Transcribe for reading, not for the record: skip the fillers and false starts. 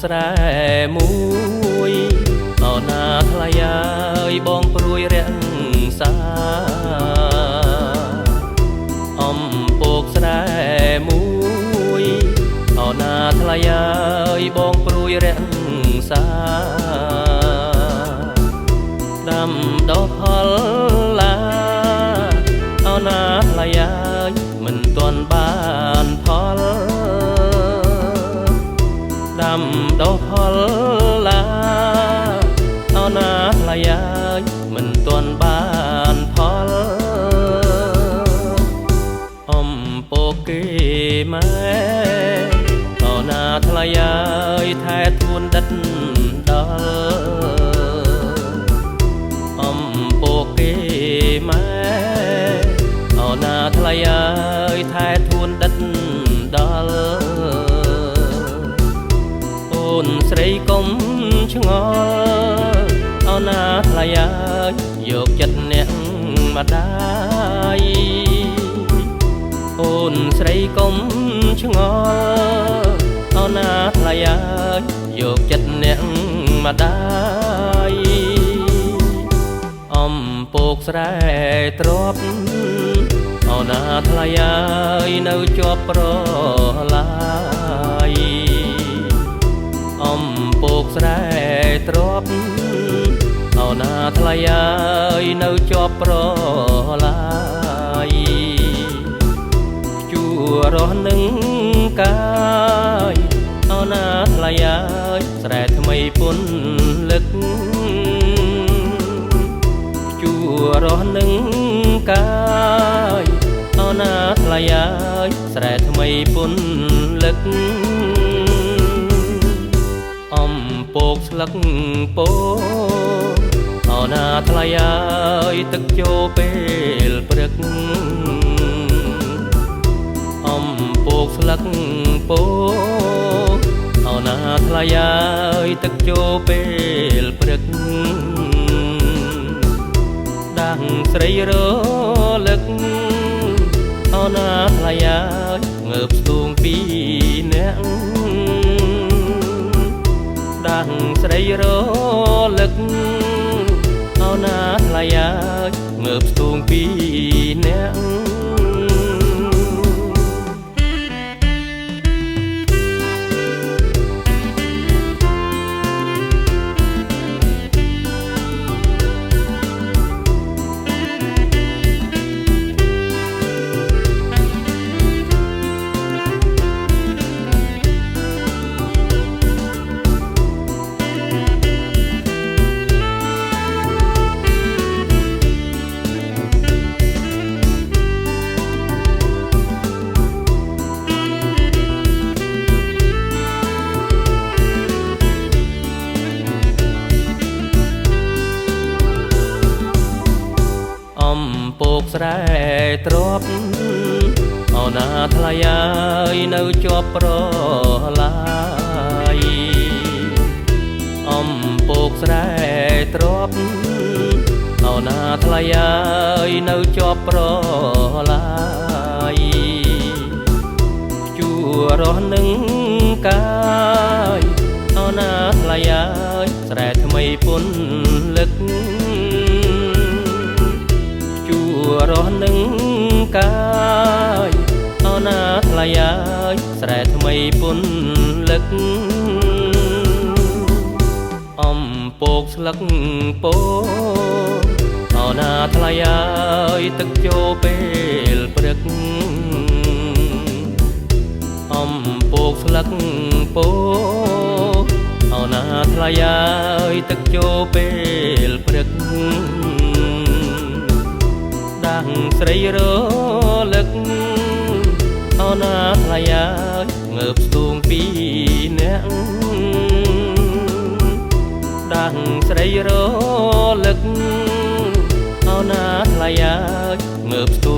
ស្រែមួយអោណាថ្លៃអើយបងព្រួយរាំងសាអំពកស្រែមួយអោណាថ្លៃអើយបងព្រួយរាំងសាដាំដុះផលឡាអោណាថ្លៃអើយមិនទាន់បានផលដាំដុះផលឡាអោណាថ្លៃអើយមិនទាន់បានផលអំពកគេម៉ែអោណាថ្លៃអើយថែទួនដិតដល់អំពកគេម៉ែអោណាថ្លៃអើយថែទួនដិតដល់អូនស្រីកុំឆ្ងល់អោណាថ្លៃអើយយកចិត្តអ្នកម្ដាយអូនស្រីកុំឆ្ងល់អោណាថ្លៃអើយយកចិត្តអ្នកម្ដាយអំពកស្រែទ្របអោណាថ្លៃអើយនៅជាប់ប្រឡាយអំពកស្រែទ្របអោណាថ្លៃអើយនៅជាប់ប្រឡាយជួរស់នឹងកាយអោណាថ្លៃអើយស្រែថ្មីពុនលឹកជួរស់នឹងកាយអោណាថ្លៃអើយស្រែថ្មីពុនលឹកអំពកស្លឹកពោអោណាថ្លៃអើយទឹកចូលពេលព្រឹកអំពកស្លឹកពោអោណាថ្លៃអើយទឹកចូលពេលព្រឹកដាំងស្រីរលឹកអោណាថ្លៃអើយងើបស្ទូងពីអ្នកដាំងស្រីរលឹកអោណាថ្លៃអើយងើបស្ទូងពីអ្នកអំពកស្រែទ្របអោណាថ្លៃអើយនៅជាប់ប្រឡាយអំពកស្រែទ្របអោណាថ្លៃអើយនៅជាប់ប្រឡាយជួរស់នឹងកាយអោណាថ្លៃអើយស្រែថ្មីពុនលឹករស់នឹងកាយអោណាថ្លៃអើយស្រែថ្មីពុនលឹកអំពកស្លឹកពោអោណាថ្លៃអើយទឹកចូលពេលព្រឹកអំពកស្លឹកពោអោណាថ្លៃអើយទឹកចូលពេលព្រឹកដាំងស្រីរលឹកអោណាថ្លៃអើយងើបស្ទូងពីអ្នកដាំងស្រីរលឹកអោណាថ្លៃអើយងើបស្ទូ